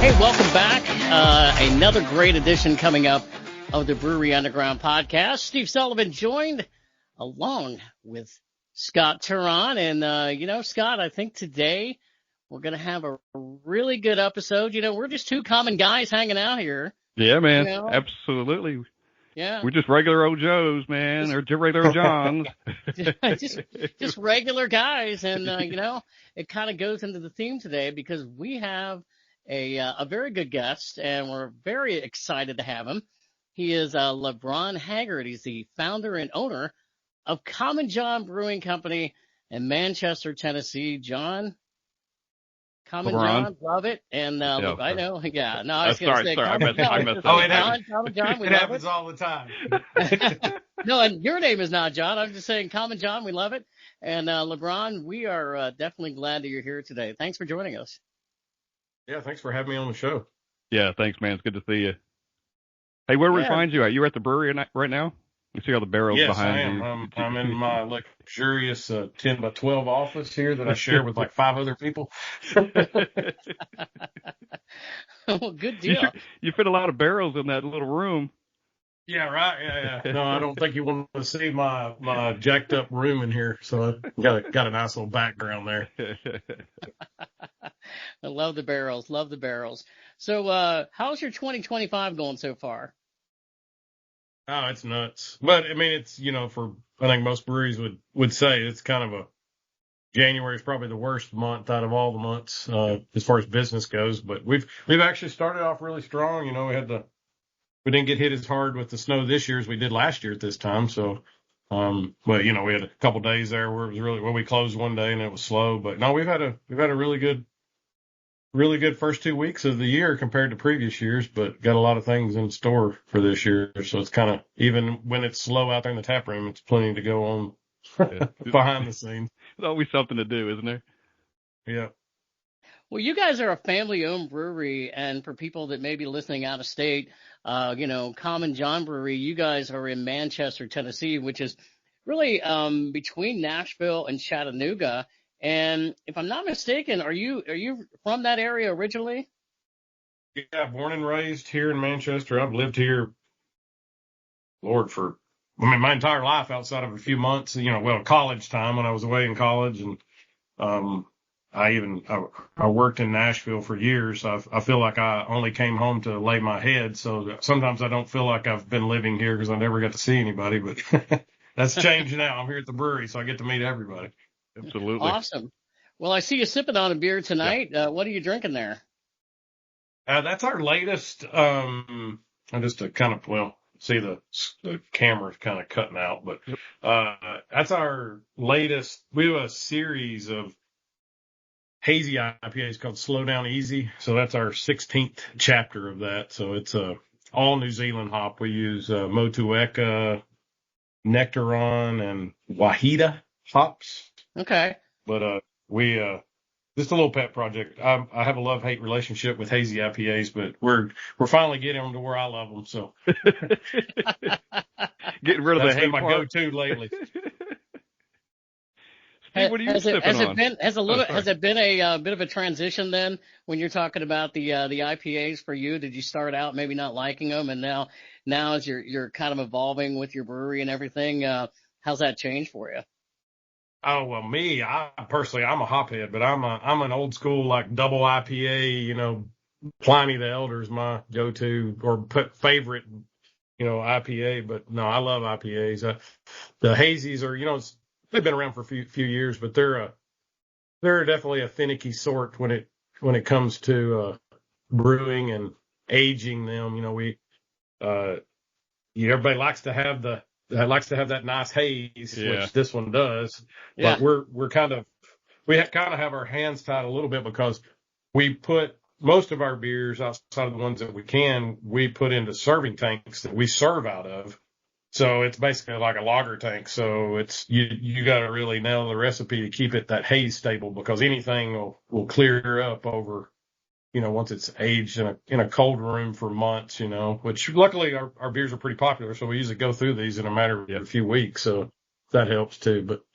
Hey, welcome back. Another great edition coming up of the Brewery Underground podcast. Steve Sullivan joined along with Scott Touron. And, Scott, I think today we're going to have a really good episode. We're just two common guys hanging out here. Yeah, man. Absolutely. Yeah. We're just regular old Joes, man, or regular old Johns. just regular guys. And, it kind of goes into the theme today because we have a very good guest, and we're very excited to have him. He is LeBron Haggard. He's the founder and owner of Common John Brewing Company in Manchester, Tennessee. Common John, love it. And I know, yeah. No, I was going to say, I messed up. Common John, we it love happens all the time. No, and your name is not John. I'm just saying, Common John, we love it. And LeBron, we are definitely glad that you're here today. Thanks for joining us. Yeah, thanks for having me on the show. Yeah, thanks, man. It's good to see you. Hey, where do we find you at? You're at the brewery right now? You see all the barrels behind you. Yes, I am. I'm in my luxurious 10 by 12 office here that I share with like 5 other people. Well, good deal. You fit a lot of barrels in that little room. Yeah, right. Yeah. No, I don't think you want to see my jacked up room in here. So I got a nice little background there. I love the barrels. So, how's your 2025 going so far? Oh, it's nuts. But I mean, it's, I think most breweries would say it's kind of January is probably the worst month out of all the months, as far as business goes. But we've actually started off really strong. We didn't get hit as hard with the snow this year as we did last year at this time. So, but we had a couple days there where it was we closed one day and it was slow. But no, we've had a really good first 2 weeks of the year compared to previous years, but got a lot of things in store for this year. So it's kind of, even when it's slow out there in the tap room, it's plenty to go on behind the scenes. There's always something to do, isn't there? Yeah. Well, you guys are a family-owned brewery, and for people that may be listening out of state, Common John Brewery, you guys are in Manchester, Tennessee, which is really between Nashville and Chattanooga. And if I'm not mistaken, are you from that area originally? Yeah, born and raised here in Manchester. I've lived here, Lord, my entire life outside of a few months, college time when I was away in college. And I worked in Nashville for years. I feel like I only came home to lay my head. So sometimes I don't feel like I've been living here because I never got to see anybody. But that's changed now. I'm here at the brewery, so I get to meet everybody. Absolutely. Awesome. Well, I see you sipping on a beer tonight. Yeah. What are you drinking there? That's our latest. Just to kind of, see the camera's kind of cutting out, but that's our latest. We have a series of hazy IPAs called Slow Down Easy. So that's our 16th chapter of that. So it's all New Zealand hop. We use Motueka, Nectaron, and Wahida hops. Okay. But we just a little pet project. I have a love-hate relationship with hazy IPAs, but we're finally getting them to where I love them. So getting rid of the hate been my go-to lately. Steve, what are you sipping on? Has it been a bit of a transition then when you're talking about the IPAs for you? Did you start out maybe not liking them, and now as you're kind of evolving with your brewery and everything, how's that changed for you? Oh, well, I personally, I'm a hophead, but I'm an old school, double IPA, Pliny the Elder is my go-to or favorite, IPA. But no, I love IPAs. The hazies are, they've been around for a few years, but they're definitely a finicky sort when it comes to, brewing and aging them. Everybody likes to have that nice haze, which this one does. Yeah. But we kind of have our hands tied a little bit because we put most of our beers outside of the ones that we put into serving tanks that we serve out of. So it's basically like a lager tank. So it's, you got to really nail the recipe to keep that haze stable, because anything will clear up over, once it's aged in a cold room for months, which luckily our beers are pretty popular. So we usually go through these in a matter of a few weeks. So that helps too. But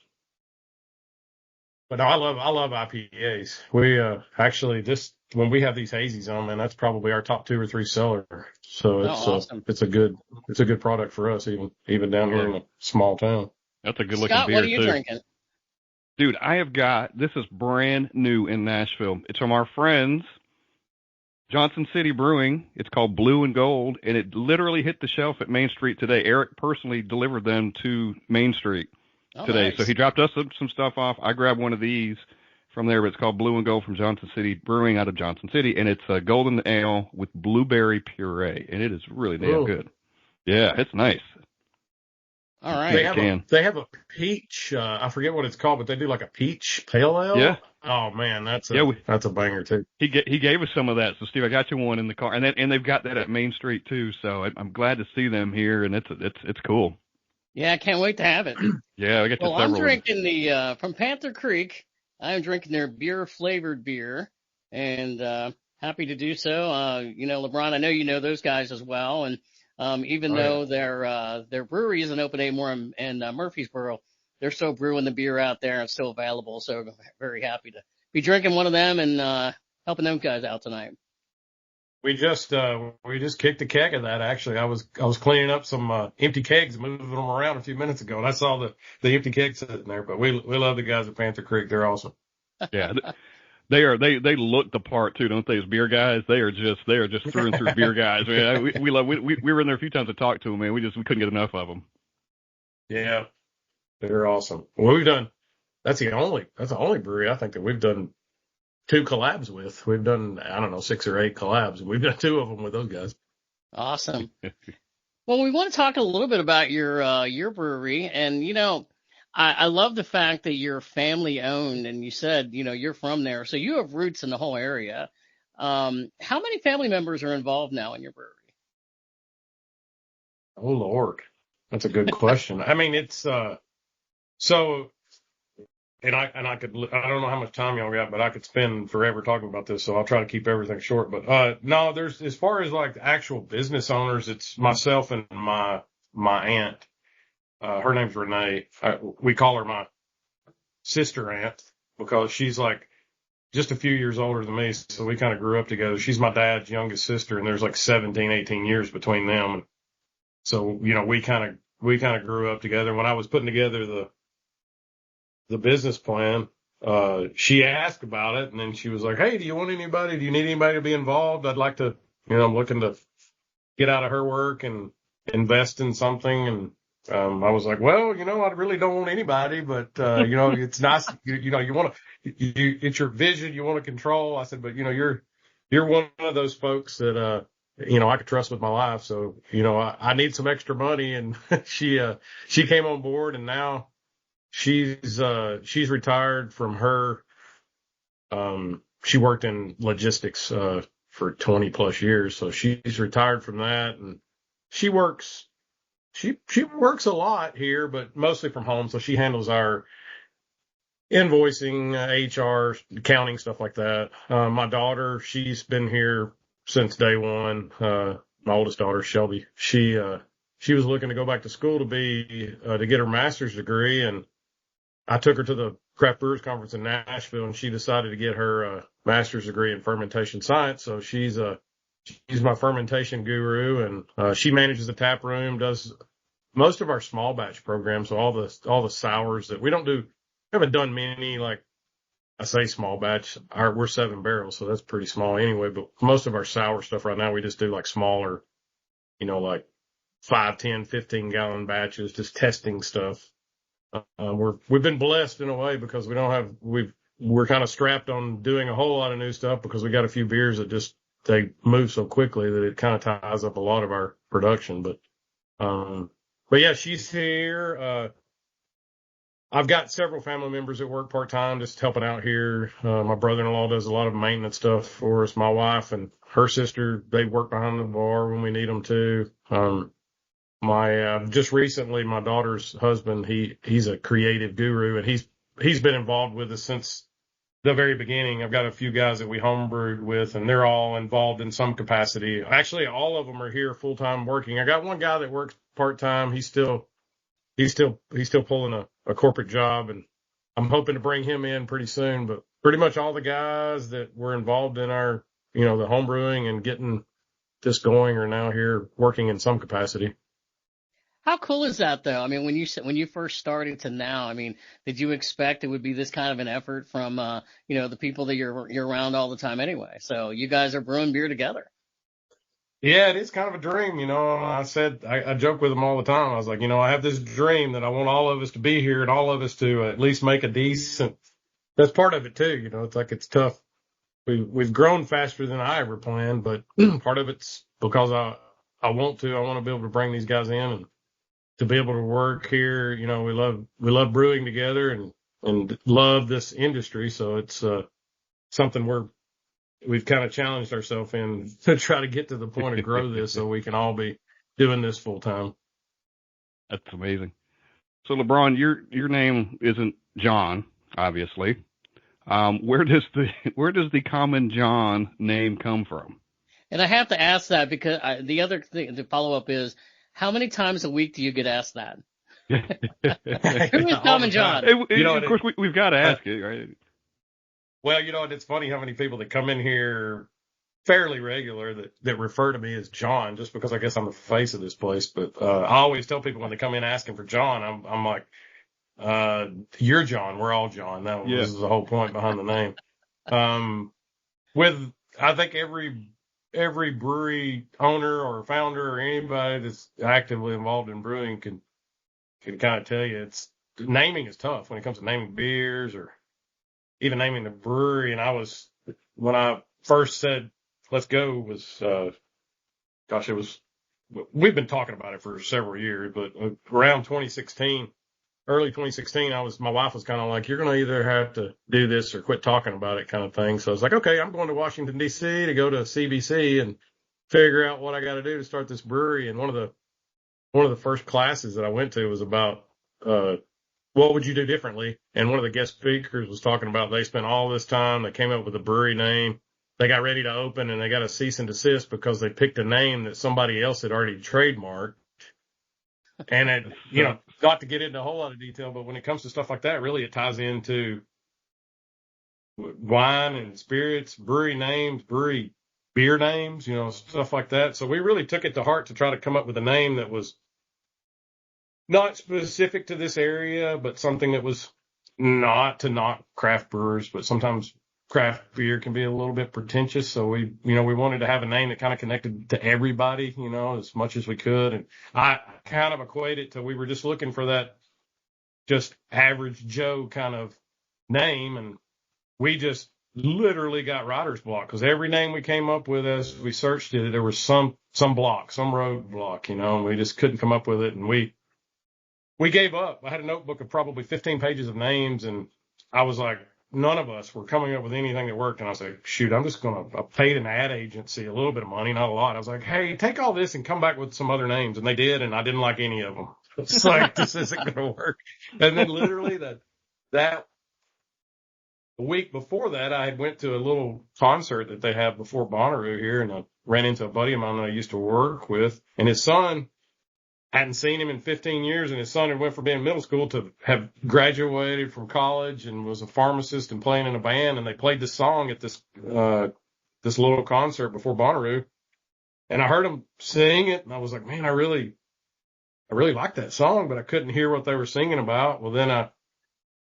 no, I love IPAs. We, actually this when we have these hazies on, man, that's probably our top 2 or 3 seller. So awesome. it's a good product for us, even down here in a small town. That's a good looking Scott, beer, what are you too. drinking? Dude, this is brand new in Nashville. It's from our friends, Johnson City Brewing. It's called Blue and Gold, and it literally hit the shelf at Main Street today. Eric personally delivered them to Main Street today. Nice. So he dropped us some stuff off. I grabbed one of these from there, but it's called Blue and Gold from Johnson City Brewing out of Johnson City, and it's a golden ale with blueberry puree, and it is really damn good. Yeah, it's nice. All right. They have a peach. I forget what it's called, but they do like a peach pale ale. Yeah. Oh man, that's a banger too. He gave us some of that. So Steve, I got you one in the car, and they've got that at Main Street too. So I'm glad to see them here, and it's cool. Yeah, I can't wait to have it. Yeah, I got Well, several. I'm drinking from Panther Creek. I'm drinking their beer flavored beer, and happy to do so. LeBron, I know you know those guys as well, and even though their brewery isn't open anymore in Murfreesboro, they're still brewing the beer out there and still available. So I'm very happy to be drinking one of them and helping those guys out tonight. We just kicked a keg of that. Actually, I was cleaning up some empty kegs and moving them around a few minutes ago, and I saw the empty kegs sitting there. But we love the guys at Panther Creek. They're awesome. Yeah. They look the part too, don't they? As beer guys, they are just through and through beer guys. Man, we were in there a few times to talk to them, man. We couldn't get enough of them. Yeah, they're awesome. Well, that's the only brewery I think that we've done 2 collabs with. We've done, I don't know, 6 or 8 collabs, and we've done 2 of them with those guys. Awesome. Well, we want to talk a little bit about your brewery, and I love the fact that you're family owned, and you said, you're from there, so you have roots in the whole area. How many family members are involved now in your brewery? Oh Lord, that's a good question. I mean, it's so, and I don't know how much time y'all got, but I could spend forever talking about this, so I'll try to keep everything short. But no, there's, as far as like the actual business owners, it's myself and my aunt. Her name's Renee. We call her my sister aunt because she's like just a few years older than me. So we kind of grew up together. She's my dad's youngest sister, and there's like 17, 18 years between them. And so, we kind of grew up together. When I was putting together the business plan, she asked about it, and then she was like, "Hey, do you need anybody to be involved? I'd like to, I'm looking to get out of her work and invest in something." And I was like, well, I really don't want anybody, but, it's nice, you want to, it's your vision you want to control. I said, but, you're one of those folks that, I could trust with my life. So, I need some extra money. And she came on board, and now she's retired from her. She worked in logistics, for 20 plus years. So she's retired from that, and she works a lot here, but mostly from home. So she handles our invoicing, HR, accounting, stuff like that. My daughter, she's been here since day one. My oldest daughter, Shelby, she was looking to go back to school to get her master's degree. And I took her to the Craft Brewers Conference in Nashville, and she decided to get her master's degree in fermentation science. So she's my fermentation guru, and she manages the tap room, does most of our small batch programs. So all the sours that we haven't done many, like I say small batch. We're 7 barrels, so that's pretty small anyway. But most of our sour stuff right now, we just do like smaller, like 5, 10, 15 gallon batches, just testing stuff. We've been blessed in a way because we're kind of strapped on doing a whole lot of new stuff because we got a few beers that they move so quickly that it kind of ties up a lot of our production. But yeah, she's here. I've got several family members that work part-time just helping out here. My brother-in-law does a lot of maintenance stuff for us. My wife and her sister, they work behind the bar when we need them to. Just recently, my daughter's husband, he's a creative guru, and he's been involved with us since the very beginning. I've got a few guys that we homebrewed with, and they're all involved in some capacity. Actually, all of them are here full-time working. I got one guy that works part-time. He's still pulling a corporate job, and I'm hoping to bring him in pretty soon. But pretty much all the guys that were involved in our, the home brewing and getting this going are now here working in some capacity. How cool is that, though? I mean, when you first started to now, I mean, did you expect it would be this kind of an effort from, the people that you're around all the time anyway? So you guys are brewing beer together. Yeah, it is kind of a dream. I joke with them all the time. I was like, I have this dream that I want all of us to be here and all of us to at least make a decent. That's part of it too. It's like it's tough. We've grown faster than I ever planned, but part of it's because I want to be able to bring these guys in and to be able to work here. We love brewing together and love this industry. So it's something we've kind of challenged ourselves in to try to get to the point of grow this so we can all be doing this full time. That's amazing. So LeBron, your name isn't John, obviously. Where does the Common John name come from? And I have to ask that because the other thing, the follow up is, how many times a week do you get asked that? Who is Common John? Of course, we've got to ask it, right? Well, it's funny how many people that come in here fairly regular that refer to me as John, just because I guess I'm the face of this place. But I always tell people when they come in asking for John, I'm like, you're John. We're all John. This is the whole point behind the name. I think every brewery owner or founder or anybody that's actively involved in brewing can kind of tell you naming is tough when it comes to naming beers or even naming the brewery. And when I first said, let's go we've been talking about it for several years, but around early 2016, my wife was kind of like, you're going to either have to do this or quit talking about it kind of thing. So I was like, okay, I'm going to Washington, D.C. to go to CBC and figure out what I got to do to start this brewery. And one of the first classes that I went to was about, what would you do differently? And one of the guest speakers was talking about they spent all this time. They came up with a brewery name. They got ready to open and they got a cease and desist because they picked a name that somebody else had already trademarked. And it, got to get into a whole lot of detail, but when it comes to stuff like that, really it ties into wine and spirits, brewery names, brewery beer names, stuff like that. So we really took it to heart to try to come up with a name that was not specific to this area, but something that was not craft brewers, but sometimes craft beer can be a little bit pretentious. So we wanted to have a name that kind of connected to everybody, as much as we could. And I kind of equate it to, we were just looking for that just average Joe kind of name. And we just literally got writer's block because every name we came up with as we searched it, there was some block, some road block, and we just couldn't come up with it. And we gave up. I had a notebook of probably 15 pages of names, and I was like, none of us were coming up with anything that worked. And I was like, shoot, I paid an ad agency a little bit of money, not a lot. I was like, hey, take all this and come back with some other names. And they did, and I didn't like any of them. It's like, this isn't going to work. And then literally that a week before that, I had went to a little concert that they have before Bonnaroo here, and I ran into a buddy of mine that I used to work with, and his son, hadn't seen him in 15 years, and his son had went from being in middle school to have graduated from college and was a pharmacist and playing in a band. And they played this song at this little concert before Bonnaroo. And I heard him sing it, and I was like, man, I really liked that song, but I couldn't hear what they were singing about. Well, then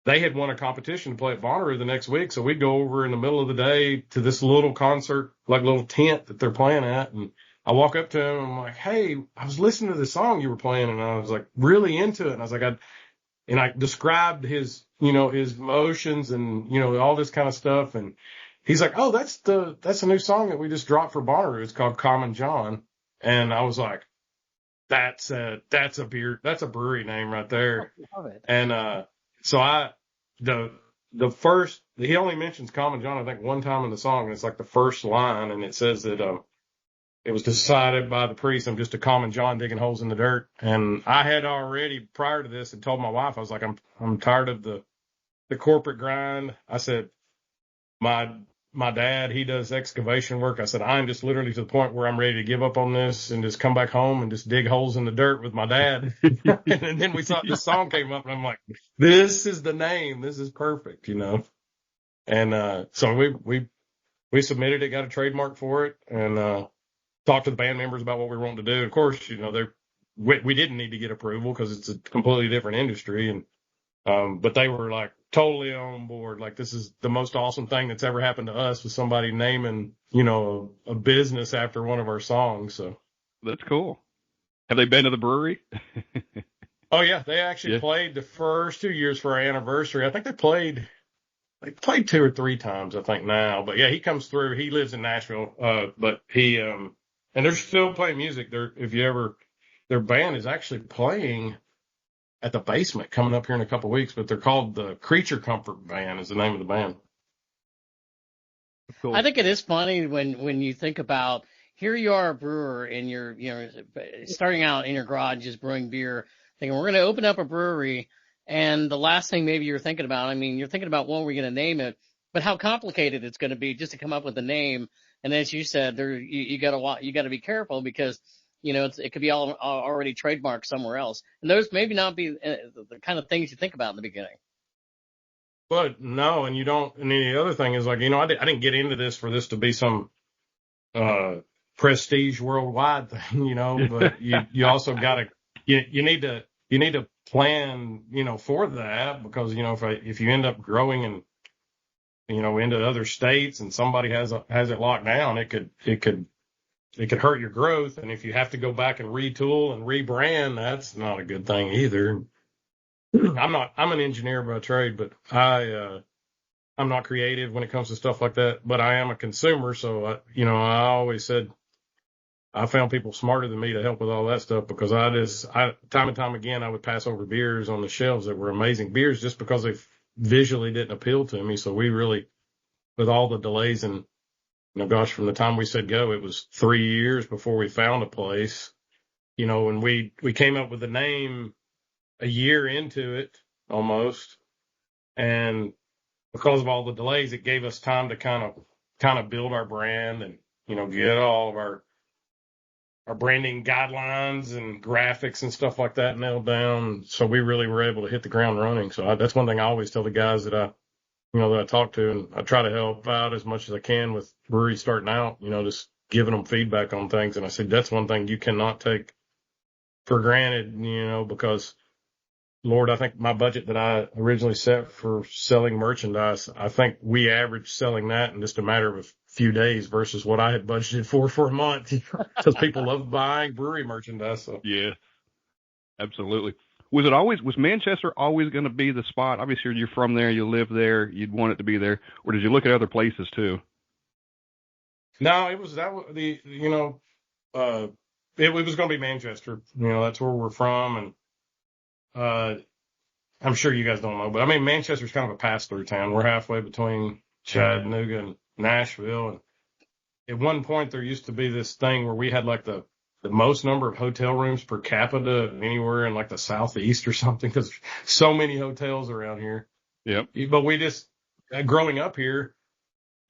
they had won a competition to play at Bonnaroo the next week. So we'd go over in the middle of the day to this little concert, like little tent that they're playing at. And I walk up to him and I'm like, hey, I was listening to the song you were playing, and I was like really into it. And I was like, I described his, his emotions and, all this kind of stuff. And he's like, oh, that's a new song that we just dropped for Bonnaroo. It's called Common John. And I was like, that's a brewery name right there. I love it. And, so he only mentions Common John, I think, one time in the song, and it's like the first line, and it says that, it was decided by the priest, I'm just a common John digging holes in the dirt. And I had already, prior to this, had told my wife, I was like, I'm tired of the corporate grind. I said, my dad, he does excavation work. I said, I'm just literally to the point where I'm ready to give up on this and just come back home and just dig holes in the dirt with my dad. And then we saw this song came up, and I'm like, this is the name. This is perfect, And so we submitted it, got a trademark for it, and talked to the band members about what we were wanting to do. Of course, we didn't need to get approval because it's a completely different industry, and but they were like totally on board. Like, this is the most awesome thing that's ever happened to us, with somebody naming, a business after one of our songs. So That's cool. Have they been to the brewery? oh yeah, they actually Yeah. played the first 2 years for our anniversary. I think they played 2 or 3 times, I think now. But yeah, he comes through. He lives in Nashville, but he and they're still playing music. Their band is actually playing at the Basement coming up here in a couple of weeks. But they're called the Creature Comfort Band, is the name of the band. Cool. I think it is funny when you think about, here you are, a brewer, and you're starting out in your garage just brewing beer, thinking we're going to open up a brewery, and the last thing maybe you're thinking about, I mean, you're thinking about what we're going to name it, but how complicated it's going to be just to come up with a name. And as you said, you got to be careful, because it could be already trademarked somewhere else, and those maybe not be the kind of things you think about in the beginning. But no, and you don't. And the other thing is, like, I didn't get into this for this to be some prestige worldwide thing, But you also got to you need to plan, for that, because if you end up growing and into other states and somebody has it locked down, it could hurt your growth. And if you have to go back and retool and rebrand, that's not a good thing either. I'm an engineer by trade, but I'm not creative when it comes to stuff like that, but I am a consumer. So I always said I found people smarter than me to help with all that stuff, because time and time again, I would pass over beers on the shelves that were amazing beers just because they visually didn't appeal to me. So we really, with all the delays, and gosh, from the time we said go, it was 3 years before we found a place, and we came up with the name a year into it almost. And because of all the delays, it gave us time to kind of build our brand and, get all of our branding guidelines and graphics and stuff like that nailed down. So we really were able to hit the ground running. So that's one thing I always tell the guys that I talk to, and I try to help out as much as I can with breweries starting out, just giving them feedback on things. And I said, that's one thing you cannot take for granted, because Lord, I think my budget that I originally set for selling merchandise, I think we averaged selling that in just a matter of a few days versus what I had budgeted for a month, because people love buying brewery merchandise. So. Yeah, absolutely. Was Manchester always going to be the spot? Obviously, you're from there, you live there, you'd want it to be there, or did you look at other places too? No, it was it was going to be Manchester. That's where we're from, and I'm sure you guys don't know, but I mean, Manchester's kind of a pass-through town. We're halfway between Chattanooga and Nashville. And at one point, there used to be this thing where we had like the most number of hotel rooms per capita anywhere in like the Southeast or something, because so many hotels around here. Yep. But we just, growing up here,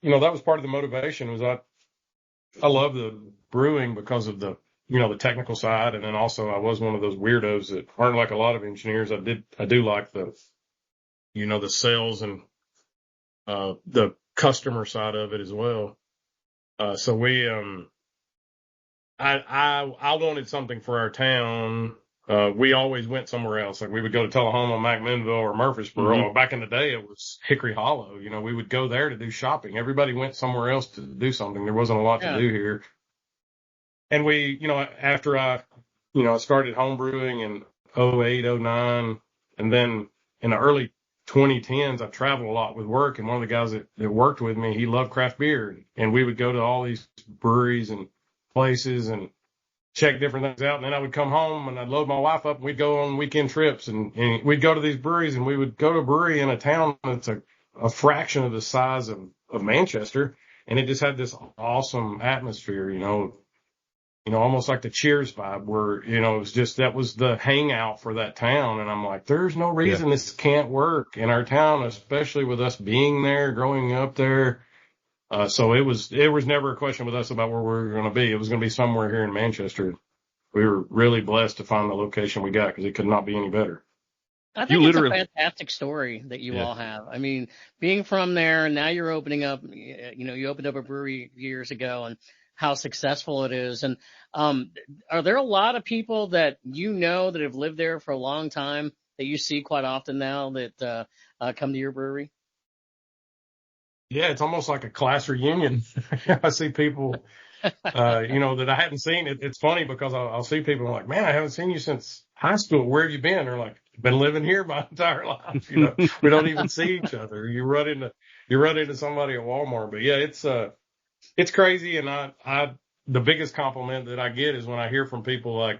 that was part of the motivation. Was I love the brewing because of the technical side. And then also I was one of those weirdos that aren't like a lot of engineers. I do like the sales and, the customer side of it as well. So I wanted something for our town. We always went somewhere else. Like we would go to Tullahoma, McMinnville, or Murfreesboro. Mm-hmm. Back in the day, it was Hickory Hollow. We would go there to do shopping. Everybody went somewhere else to do something. There wasn't a lot to do here. And we, after I started home brewing in 08, 09, and then in the early 2010s, I traveled a lot with work. And one of the guys that worked with me, he loved craft beer. And we would go to all these breweries and places and check different things out. And then I would come home and I'd load my wife up and we'd go on weekend trips and we'd go to these breweries, and we would go to a brewery in a town that's a fraction of the size of Manchester. And it just had this awesome atmosphere, almost like the Cheers vibe where, it was just, that was the hangout for that town. And I'm like, there's no reason this can't work in our town, especially with us being there, growing up there. So it was never a question with us about where we were going to be. It was going to be somewhere here in Manchester. We were really blessed to find the location we got, because it could not be any better. I You think it's a literally, fantastic story that you yeah. all have. I mean, being from there and now you're opening up, you opened up a brewery years ago and how successful it is. And, are there a lot of people that that have lived there for a long time that you see quite often now that, come to your brewery? Yeah, it's almost like a class reunion. I see people, that I hadn't seen. It's funny because I'll see people like, man, I haven't seen you since high school. Where have you been? They're like, been living here my entire life. We don't even see each other. You run into somebody at Walmart. But yeah, it's crazy. And the biggest compliment that I get is when I hear from people like,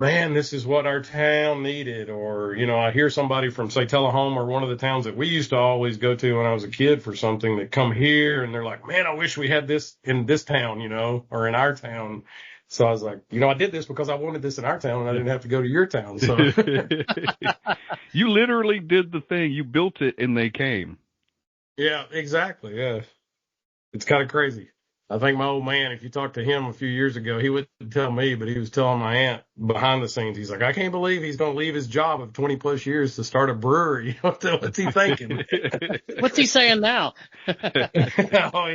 man, this is what our town needed. Or, I hear somebody from, say, Tullahoma or one of the towns that we used to always go to when I was a kid for something that come here and they're like, man, I wish we had this in this town, or in our town. So I was like, I did this because I wanted this in our town and I didn't have to go to your town. So You literally did the thing. You built it and they came. yeah, exactly. Yeah. It's kind of crazy. I think my old man, if you talked to him a few years ago, he wouldn't tell me, but he was telling my aunt behind the scenes. He's like, I can't believe he's going to leave his job of 20 plus years to start a brewery. What's he thinking? What's he saying now? Oh,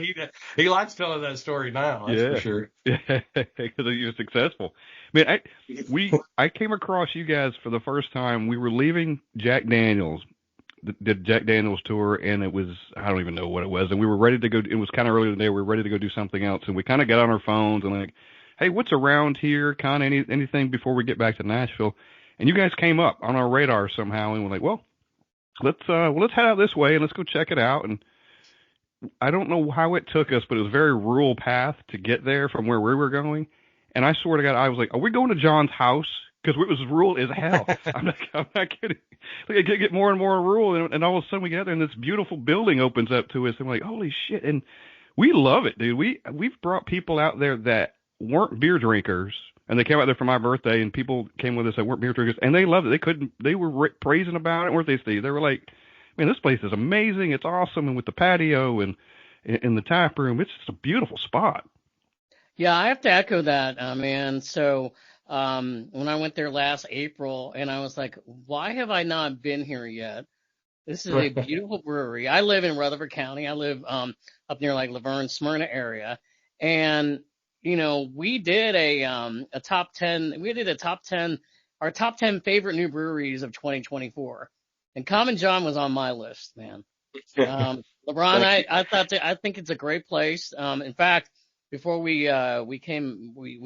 he likes telling that story now. That's for sure. Yeah, because you're successful. I mean, I came across you guys for the first time. We were leaving Jack Daniels, the Jack Daniels tour, and it was, I don't even know what it was, and we were ready to go. It was kind of early in the day. We were ready to go do something else, and we kind of got on our phones and like, hey, what's around here? Kind of anything before we get back to Nashville. And you guys came up on our radar somehow, and we're like, well, let's head out this way and let's go check it out. And I don't know how it took us, but it was a very rural path to get there from where we were going. And I swear to God, I was like, are we going to John's house? Because it was rural as hell. I'm not kidding. Like, I get more and more rural, and all of a sudden we get there, and this beautiful building opens up to us, and we're like, holy shit! And we love it, dude. We've brought people out there that weren't beer drinkers, and they came out there for my birthday, and people came with us that weren't beer drinkers, and they loved it. They were praising about it, weren't they, Steve? They were like, man, this place is amazing. It's awesome, and with the patio and in the tap room, it's just a beautiful spot. Yeah, I have to echo that, man. So, when I went there last April and I was like, why have I not been here yet? This is a beautiful brewery. I live in Rutherford County. I live, up near like Laverne, Smyrna area. And, we did a top 10, our top 10 favorite new breweries of 2024. And Common John was on my list, man. LeBron, I think it's a great place. In fact, before we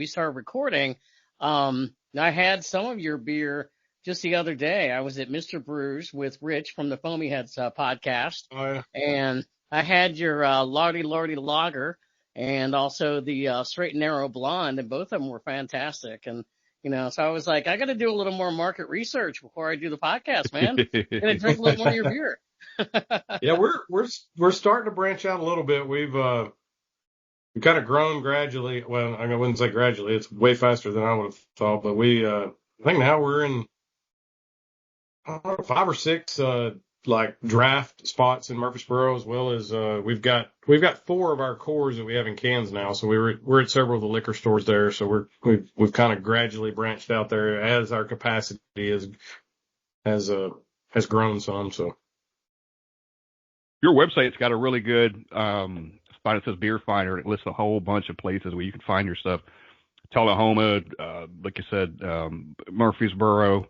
started recording, I had some of your beer just the other day. I was at Mr. Brews with Rich from the Foamy Heads podcast. Oh, yeah. And I had your Lardy Lager and also the Straight and Narrow Blonde, and both of them were fantastic. And so I was like, I got to do a little more market research before I do the podcast, man. I'm gonna drink a little more of your beer. Yeah, we're starting to branch out a little bit. We've kind of grown gradually. Well, I wouldn't say gradually. It's way faster than I would have thought. But I think now we're in, I don't know, 5 or 6 like draft spots in Murfreesboro, as well as we've got 4 of our cores that we have in cans now. So we're at several of the liquor stores there. So we've kind of gradually branched out there as our capacity has grown some. So Your website's got a really good spot. It says Beer Finder. It lists a whole bunch of places where you can find your stuff. Tullahoma, like you said, Murfreesboro,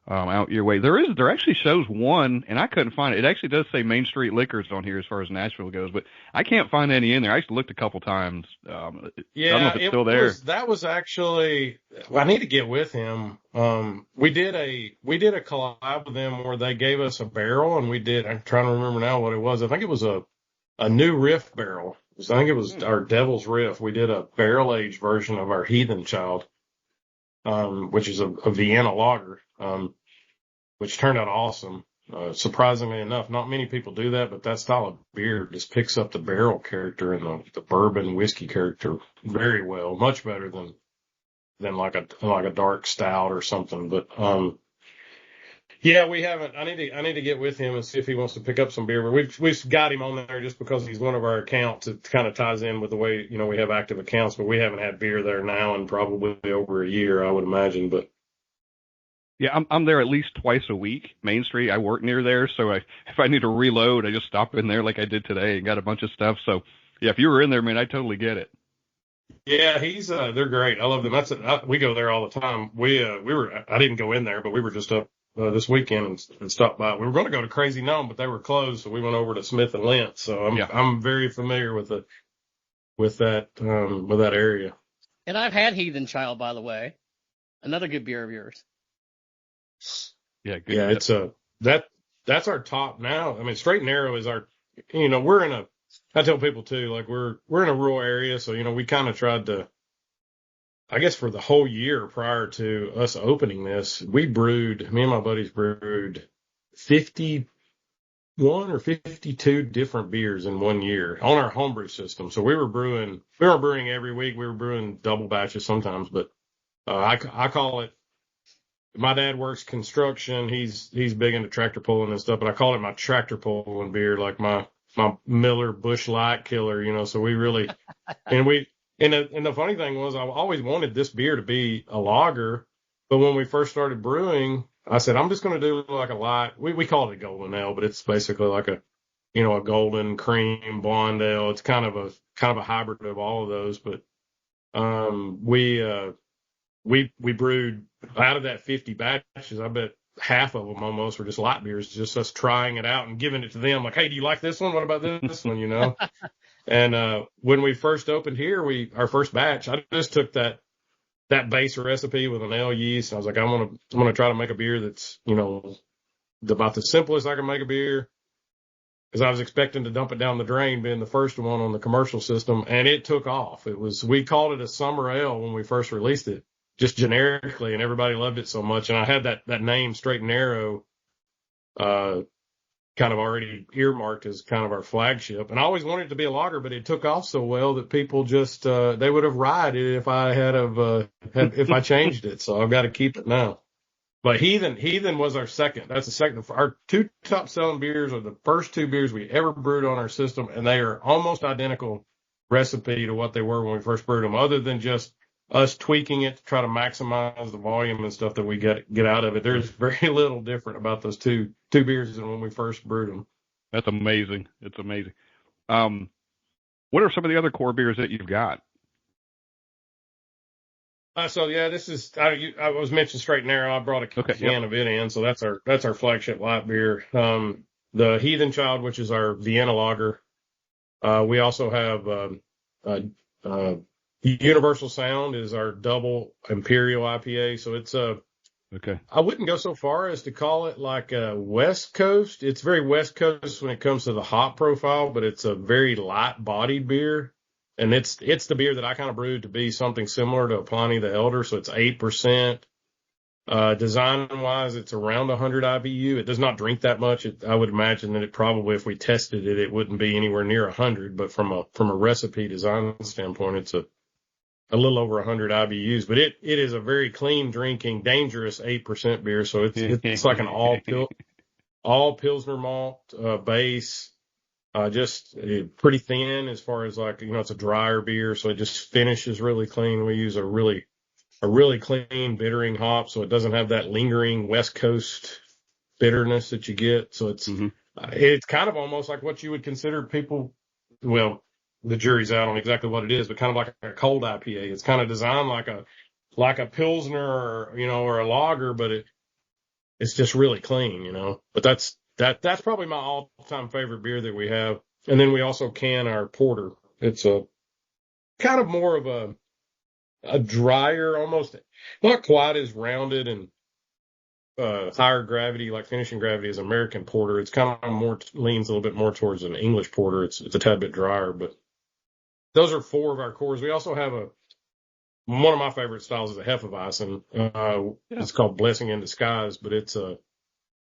out your way. There actually shows one, and I couldn't find it. It actually does say Main Street Liquors on here as far as Nashville goes, but I can't find any in there. I actually looked a couple times. yeah, I don't know if it's still there. That was actually, I need to get with him. We did a collab with them where they gave us a barrel, and I'm trying to remember now what it was. I think it was a new Riff barrel. I think it was our Devil's Riff. We did a barrel aged version of our Heathen Child, which is a Vienna lager, which turned out awesome. Surprisingly enough, not many people do that, but that style of beer just picks up the barrel character and the bourbon whiskey character very well, much better than like a dark stout or something. But yeah, we haven't. I need to get with him and see if he wants to pick up some beer. But we've got him on there just because he's one of our accounts. It kind of ties in with the way we have active accounts, but we haven't had beer there now in probably over a year, I would imagine. But Yeah, I'm there at least twice a week. Main Street, I work near there, so if I need to reload, I just stop in there like I did today and got a bunch of stuff. So yeah, if you were in there, man, I totally get it. Yeah, they're great. I love them. We go there all the time. I didn't go in there, but we were just up this weekend and stopped by. We were going to go to Crazy Gnome, but they were closed, so we went over to Smith and Lent. So I'm very familiar with that area. And I've had Heathen Child, by the way. Another good beer of yours. Yeah, good. Yeah, it's that's our top now. I mean, Straight and Narrow is our, I tell people too, like we're in a rural area, so we kind of tried to, I guess for the whole year prior to us opening this, me and my buddies brewed 51 or 52 different beers in 1 year on our homebrew system. So we weren't brewing every week. We were brewing double batches sometimes, but I call it, my dad works construction. He's big into tractor pulling and stuff, but I call it my tractor pulling beer, like my Miller Bush Light killer, so we really, and the funny thing was I always wanted this beer to be a lager, but when we first started brewing, I said, I'm just going to do like a light, we call it a golden ale, but it's basically like a golden cream blonde ale. It's kind of a hybrid of all of those, but, we brewed out of that 50 batches. I bet half of them almost were just light beers, just us trying it out and giving it to them. Like, hey, do you like this one? What about this one? And when we first opened here, our first batch, I just took that base recipe with an ale yeast. I was like, I'm gonna try to make a beer that's about the simplest I can make a beer. Because I was expecting to dump it down the drain, being the first one on the commercial system, and it took off. We called it a summer ale when we first released it, just generically, and everybody loved it so much. And I had that name, Straight and Narrow, kind of already earmarked as kind of our flagship. And I always wanted it to be a lager, but it took off so well that people just, they would have rioted it if I if I changed it. So I've got to keep it now. But Heathen was our second. That's the second. Our two top selling beers are the first two beers we ever brewed on our system, and they are almost identical recipe to what they were when we first brewed them, other than just us tweaking it to try to maximize the volume and stuff that we get out of it. There's very little different about those two beers than when we first brewed them. That's amazing. It's amazing. What are some of the other core beers that you've got? This is, I was mentioning Straight and Narrow. I brought a can of it in. So that's our flagship light beer. The Heathen Child, which is our Vienna lager. We also have, Universal Sound is our double Imperial IPA. So it's I wouldn't go so far as to call it like a West Coast. It's very West Coast when it comes to the hop profile, but it's a very light bodied beer. And it's the beer that I kind of brewed to be something similar to a Pliny the Elder. So it's 8%. Design wise, it's around 100 IBU. It does not drink that much. I would imagine that it probably, if we tested it, it wouldn't be anywhere near 100. But from a recipe design standpoint, it's a little over 100 IBUs. But it is a very clean drinking, dangerous 8% beer. So it's like an all Pilsner malt base. Just pretty thin as far as it's a drier beer, so it just finishes really clean. We use a really clean bittering hop, so it doesn't have that lingering West Coast bitterness that you get. So it's kind of almost like what you would consider well, the jury's out on exactly what it is, but kind of like a cold IPA. It's kind of designed like a Pilsner or a lager, but it's just really clean, But that's probably my all-time favorite beer that we have. And then we also can our porter. It's a kind of more of a drier, almost not quite as rounded and higher gravity, like finishing gravity as American porter. It's kind of leans a little bit more towards an English porter. It's a tad bit drier, but those are four of our cores. We also have one of my favorite styles is a Hefeweizen. It's called Blessing in Disguise, but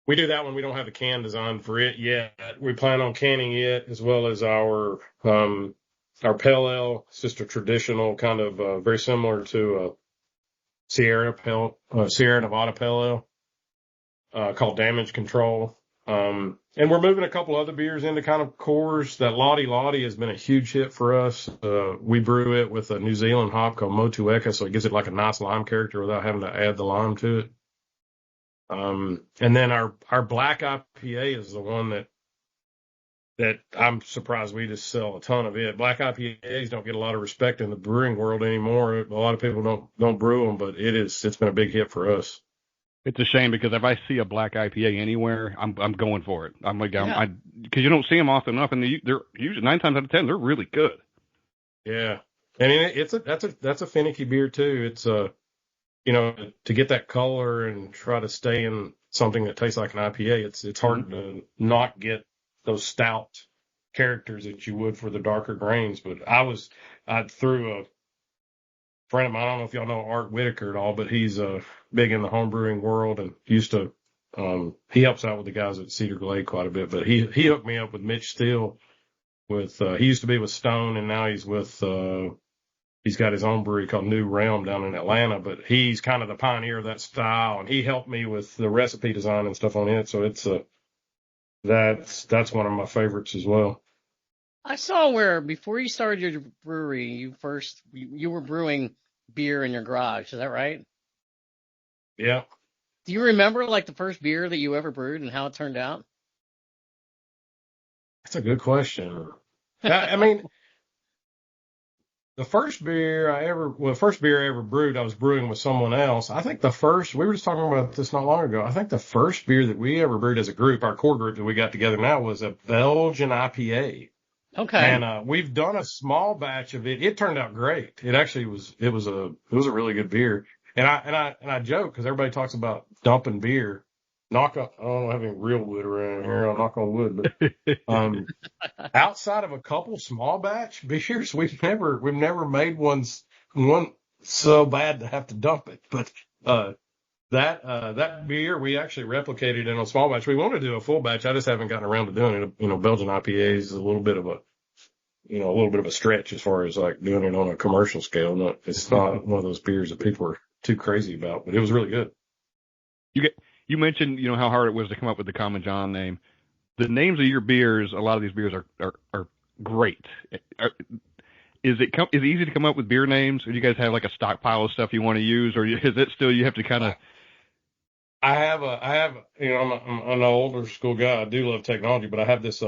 we do that one. We don't have a can designed for it yet. We plan on canning it as well as our pale ale. It's just a traditional kind of very similar to Sierra Nevada pale ale called Damage Control. And we're moving a couple other beers into kind of cores. That Lottie Lottie has been a huge hit for us. We brew it with a New Zealand hop called Motueka, so it gives it like a nice lime character without having to add the lime to it. And then our black IPA is the one that I'm surprised we just sell a ton of it. Black IPAs don't get a lot of respect in the brewing world anymore. A lot of people don't brew them, but it's been a big hit for us. It's a shame because if I see a black IPA anywhere, I'm going for it. I'm like, Yeah. because you don't see them often enough, and they're usually 9 times out of 10 they're really good. Yeah, and that's a finicky beer too. It's to get that color and try to stay in something that tastes like an IPA. It's hard to not get those stout characters that you would for the darker grains. But I threw a friend of mine, I don't know if y'all know Art Whitaker at all, but he's big in the home brewing world and used to, he helps out with the guys at Cedar Glade quite a bit, but he hooked me up with Mitch Steele he used to be with Stone and now he's with, he's got his own brewery called New Realm down in Atlanta, but he's kind of the pioneer of that style and he helped me with the recipe design and stuff on it. So it's, that's one of my favorites as well. I saw where before you started your brewery, you were brewing beer in your garage. Is that right? Yeah. Do you remember like the first beer that you ever brewed and how it turned out? That's a good question. I mean, the first beer I ever brewed, I was brewing with someone else. I think we were just talking about this not long ago. I think the first beer that we ever brewed as a group, our core group that we got together now, was a Belgian IPA. Okay. And we've done a small batch of it. It turned out great. It actually was a really good beer. And I joke because everybody talks about dumping beer. I don't have any real wood around here. I'll knock on wood, but outside of a couple small batch beers, we've never made one so bad to have to dump it. But that beer we actually replicated in a small batch. We want to do a full batch. I just haven't gotten around to doing it. Belgian IPA is a little bit of a stretch as far as like doing it on a commercial scale. It's not one of those beers that people are too crazy about, but it was really good. You mentioned, how hard it was to come up with the Common John name. The names of your beers, a lot of these beers are great. Is it easy to come up with beer names, or do you guys have like a stockpile of stuff you want to use, or is it still you have to kind of? I have, I'm an older school guy. I do love technology, but I have this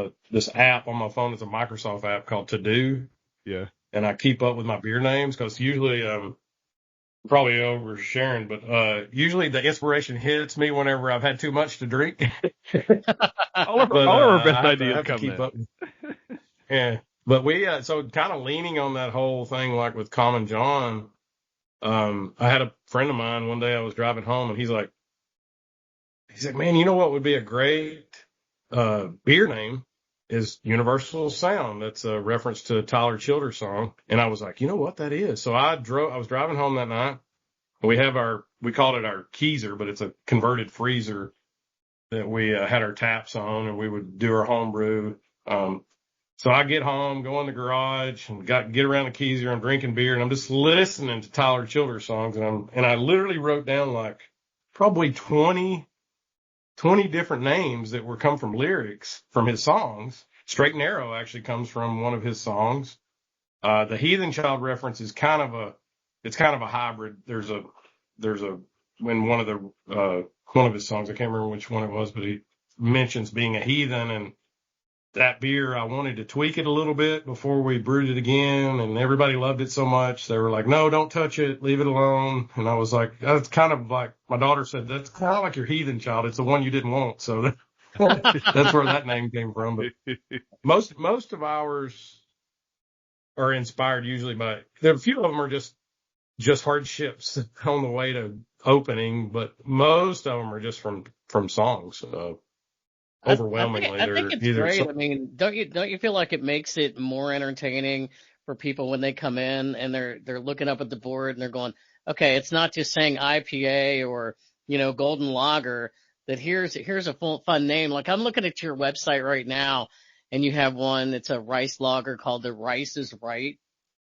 app on my phone. It's a Microsoft app called To Do. Yeah. And I keep up with my beer names because usually, probably oversharing, but usually the inspiration hits me whenever I've had too much to drink. all of our best ideas come keep then. Up. Yeah, but so kind of leaning on that whole thing, like with Common John. I had a friend of mine one day. I was driving home, and he's like, man, you know what would be a great beer name is Universal Sound. That's a reference to a Tyler Childers song. And I was like, you know what that is? So I was driving home that night. And we called it our Keezer, but it's a converted freezer that we had our taps on and we would do our home brew. So I get home, go in the garage and get around the Keezer. I'm drinking beer and I'm just listening to Tyler Childers songs. And I literally wrote down like probably 20 different names that come from lyrics from his songs. Straight and Narrow actually comes from one of his songs. The Heathen Child reference is kind of a hybrid. There's when one of his songs, I can't remember which one it was, but he mentions being a heathen, and that beer, I wanted to tweak it a little bit before we brewed it again, and everybody loved it so much. They were like, no, don't touch it. Leave it alone. And I was like, that's kind of like, my daughter said, that's kind of like your Heathen Child. It's the one you didn't want. So that's where that name came from. But most of ours are inspired usually a few of them are just hardships on the way to opening, but most of them are just from songs. Overwhelmingly, I think it's great. I mean, don't you feel like it makes it more entertaining for people when they come in and they're looking up at the board and they're going, okay, it's not just saying IPA or Golden Lager. That here's a fun name. Like I'm looking at your website right now, and you have one that's a rice lager called the Rice is Right.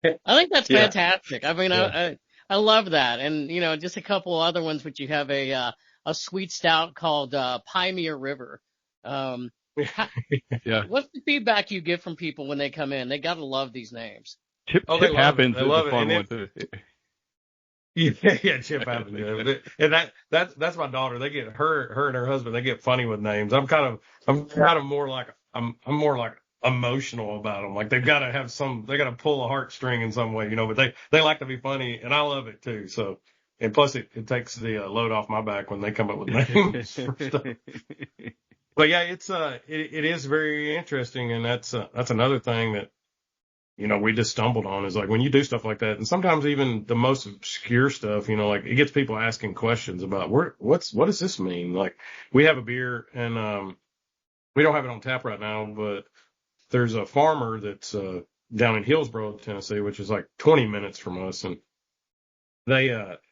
I think that's fantastic. I mean, I love that, and just a couple other ones, which you have a sweet stout called Pioneer River. What's the feedback you get from people when they come in? They gotta love these names. Tip happens. They love it. Fun one too. Yeah, Chip happened to it. And that's my daughter. They get her and her husband, they get funny with names. I'm kind of more like, I'm more like emotional about them. Like they got to pull a heartstring in some way, but they like to be funny and I love it too. So, and plus it takes the load off my back when they come up with names for stuff. But yeah, it is very interesting. And that's another thing that, we just stumbled on is like when you do stuff like that, and sometimes even the most obscure stuff, like it gets people asking questions about what does this mean? Like we have a beer and, we don't have it on tap right now, but there's a farmer that's, down in Hillsborough, Tennessee, which is like 20 minutes from us. And they,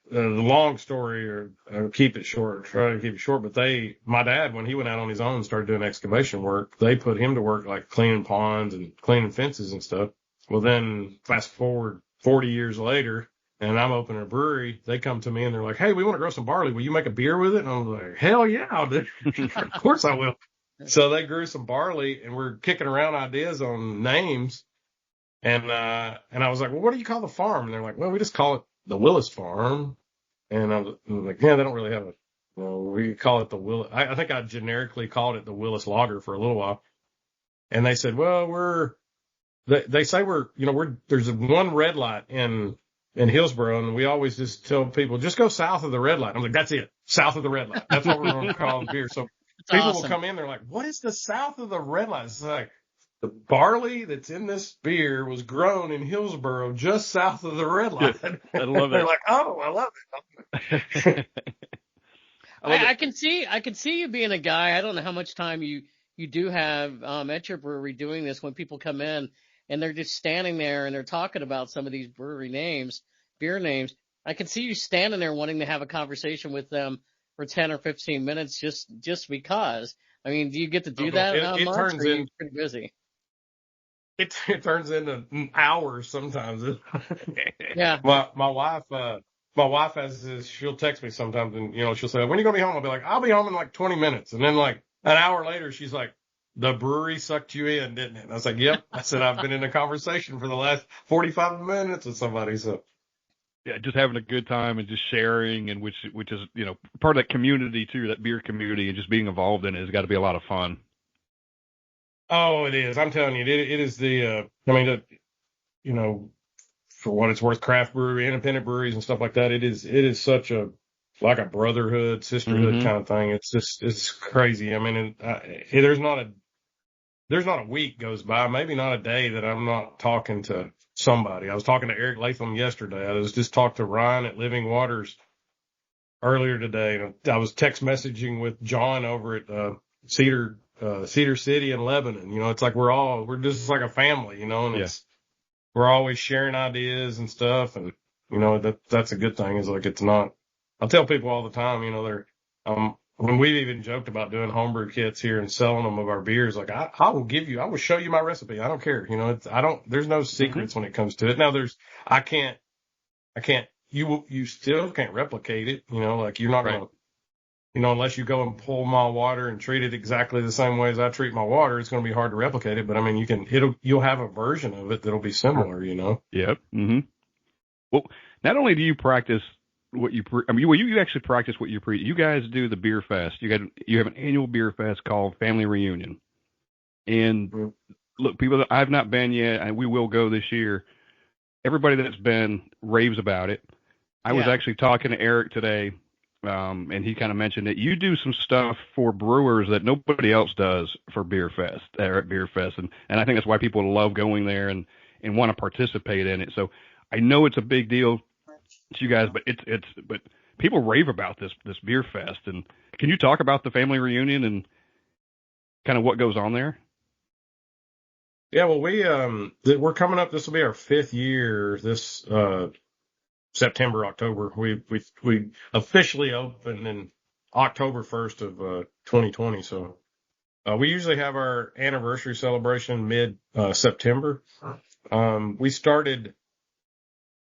the long story or keep it short, try to keep it short, but my dad, when he went out on his own and started doing excavation work, they put him to work like cleaning ponds and cleaning fences and stuff. Well, then fast forward 40 years later, and I'm opening a brewery. They come to me and they're like, "Hey, we want to grow some barley. Will you make a beer with it?" And I was like, "Hell yeah, I'll do. Of course I will." So they grew some barley, and we're kicking around ideas on names. And I was like, "Well, what do you call the farm?" And they're like, "Well, we just call it the Willis Farm." And I was like, "Yeah, they don't really have we call it the Willis." I think I generically called it the Willis Lager for a little while. And they said, "Well, they say there's one red light in Hillsborough, and we always just tell people, just go south of the red light." I'm like, "That's it. South of the red light. That's what we're going to call the beer." So people will come in, they're like, "What is the south of the red light?" It's like, the barley that's in this beer was grown in Hillsborough, just south of the red light. I love it. They're like, "Oh, I love it." I can see you being a guy. I don't know how much time you do have at your brewery doing this when people come in and they're just standing there and they're talking about some of these brewery names, beer names. I can see you standing there wanting to have a conversation with them for 10 or 15 minutes just because. I mean, do you get to do that much, or are you pretty busy? It turns into hours sometimes. Yeah. My wife has this, she'll text me sometimes and, she'll say, "When are you going to be home?" I'll be like, "I'll be home in like 20 minutes. And then like an hour later, she's like, "The brewery sucked you in, didn't it?" And I was like, "Yep." I said, "I've been in a conversation for the last 45 minutes with somebody." So yeah, just having a good time and just sharing, and which is, part of that community too, that beer community, and just being involved in it has got to be a lot of fun. Oh, it is. I'm telling you, it is for what it's worth, craft brewery, independent breweries and stuff like that. It is such like a brotherhood, sisterhood kind of thing. It's crazy. I mean, there's not a week goes by, maybe not a day that I'm not talking to somebody. I was talking to Eric Latham yesterday. I was just talking to Ryan at Living Waters earlier today. I was text messaging with John over at, Cedar City in Lebanon. It's like we're just like a family, and we're always sharing ideas and stuff. And, that's a good thing is like, it's not, I tell people all the time, when we've even joked about doing homebrew kits here and selling them of our beers, like I will show you my recipe. I don't care. There's no secrets when it comes to it. Now you still can't replicate it. Like you're not going to, unless you go and pull my water and treat it exactly the same way as I treat my water, it's going to be hard to replicate it. But I mean, you'll have a version of it that'll be similar, Yep. Mm-hmm. Well, not only do you practice what you you actually practice what you preach. You guys do the beer fest. You have an annual beer fest called Family Reunion. And look, people that I've not been yet, and we will go this year. Everybody that's been raves about it. I was actually talking to Eric today, and he kind of mentioned that you do some stuff for brewers that nobody else does for Beer Fest, or at Beer Fest, and I think that's why people love going there and want to participate in it. So I know it's a big deal to you guys, but but people rave about this Beer Fest. And can you talk about the Family Reunion and kind of what goes on there? Yeah, well, we're coming up. This will be our 5th year. This September, October. We officially opened in October 1st of 2020. So we usually have our anniversary celebration mid September.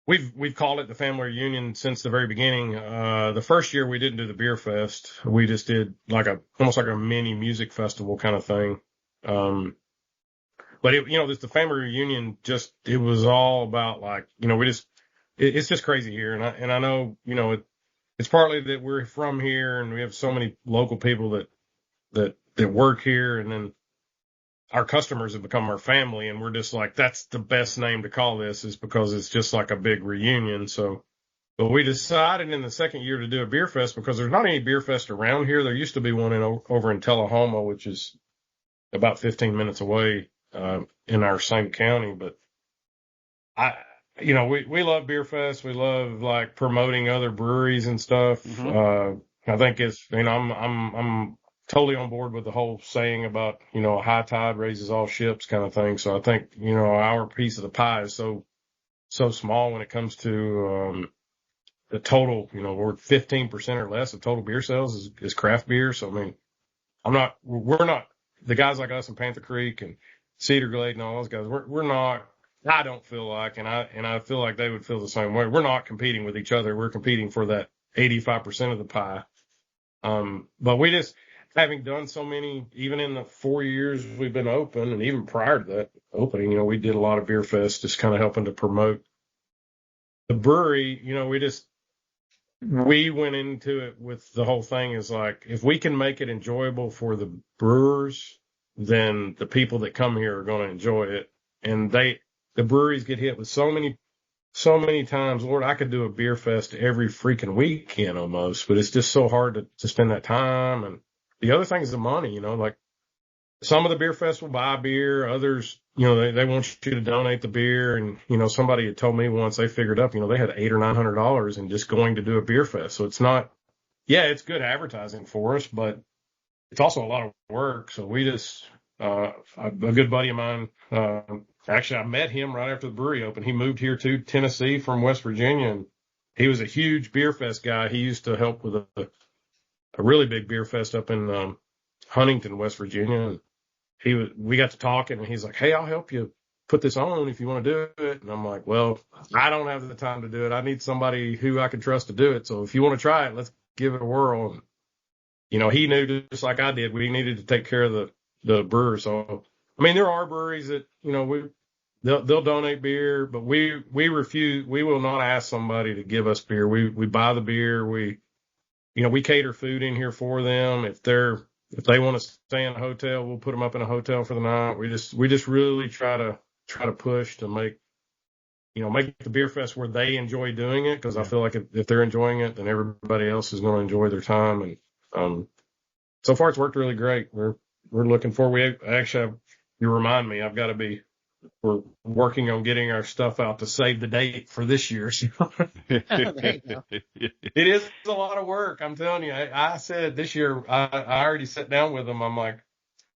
We've called it the Family Reunion since the very beginning. The first year we didn't do the beer fest. We just did almost like a mini music festival kind of thing. But the Family Reunion it was all about it's just crazy here. And I know, it's partly that we're from here and we have so many local people that work here, and then our customers have become our family, and we're just like, that's the best name to call this, is because it's just like a big reunion. So, but we decided in the second year to do a beer fest because there's not any beer fest around here. There used to be one over in Tullahoma, which is about 15 minutes away, in our same county. But we love beer fest. We love like promoting other breweries and stuff. Mm-hmm. I think I'm totally on board with the whole saying about, a high tide raises all ships kind of thing. So I think, our piece of the pie is so small when it comes to, the total, we're 15% or less of total beer sales is craft beer. So, I mean, we're not the guys like us in Panther Creek and Cedar Glade and all those guys. We're not, I don't feel like, and I feel like they would feel the same way. We're not competing with each other. We're competing for that 85% of the pie. But we just, having done so many, even in the 4 years we've been open, and even prior to that opening, we did a lot of beer fests, just kind of helping to promote the brewery. We went into it with the whole thing is like, if we can make it enjoyable for the brewers, then the people that come here are going to enjoy it. And the breweries get hit with so many times. Lord, I could do a beer fest every freaking weekend almost, but it's just so hard to spend that time. And the other thing is the money, like some of the beer fests will buy beer. Others, they want you to donate the beer. And, somebody had told me once they figured up, they had $800 or $900 in just going to do a beer fest. So it's not, it's good advertising for us, but it's also a lot of work. So we just, a good buddy of mine, actually I met him right after the brewery opened. He moved here to Tennessee from West Virginia, and he was a huge beer fest guy. He used to help with a really big beer fest up in, Huntington, West Virginia. And we got to talking, and he's like, hey, I'll help you put this on if you want to do it. And I'm like, well, I don't have the time to do it. I need somebody who I can trust to do it. So if you want to try it, let's give it a whirl. And, he knew just like I did, we needed to take care of the brewers. So, I mean, there are breweries that, they'll donate beer, but we refuse. We will not ask somebody to give us beer. We buy the beer. We cater food in here for them. If they want to stay in a hotel, we'll put them up in a hotel for the night. We just really try to push to make the beer fest where they enjoy doing it. Cause I feel like if they're enjoying it, then everybody else is going to enjoy their time. And, so far it's worked really great. We're looking forward. You remind me, we're working on getting our stuff out to save the date for this year. There you go. It is a lot of work. I'm telling you. I said this year, I already sat down with them. I'm like,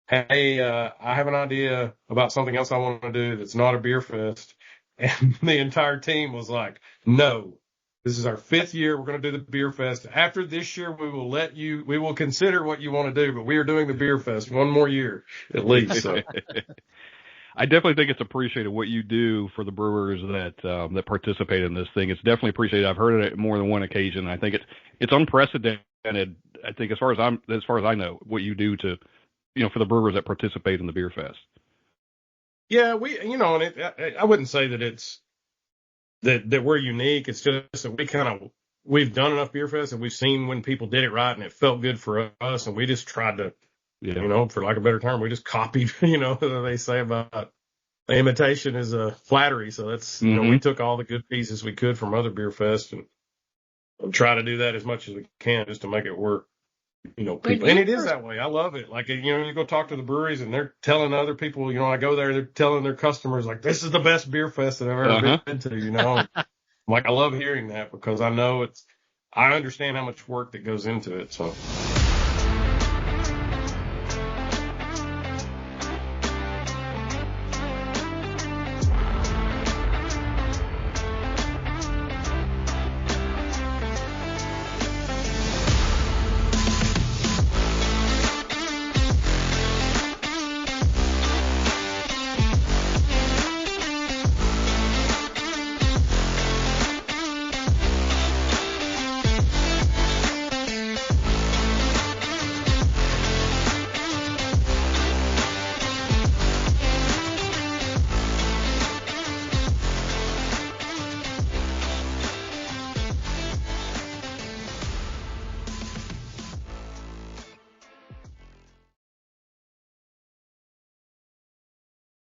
hey, I have an idea about something else I want to do that's not a beer fest. And the entire team was like, no, this is our 5th year. We're going to do the beer fest. After this year, we will consider what you want to do, but we are doing the beer fest one more year at least. So. I definitely think it's appreciated what you do for the brewers that participate in this thing. It's definitely appreciated. I've heard it more than one occasion. I think it's unprecedented. I think as far as I know, what you do to, for the brewers that participate in the beer fest. Yeah, and I wouldn't say that it's that we're unique. It's just that we've done enough beer fests and we've seen when people did it right and it felt good for us, and we just tried to. For lack of a better term, we just copied, they say about imitation is a flattery. So that's, we took all the good pieces we could from other beer fests and try to do that as much as we can just to make it work, people. And it is that way. I love it. Like, you go talk to the breweries and they're telling other people, I go there, they're telling their customers, like, this is the best beer fest that I've ever been to, Like, I love hearing that because I know I understand how much work that goes into it. So.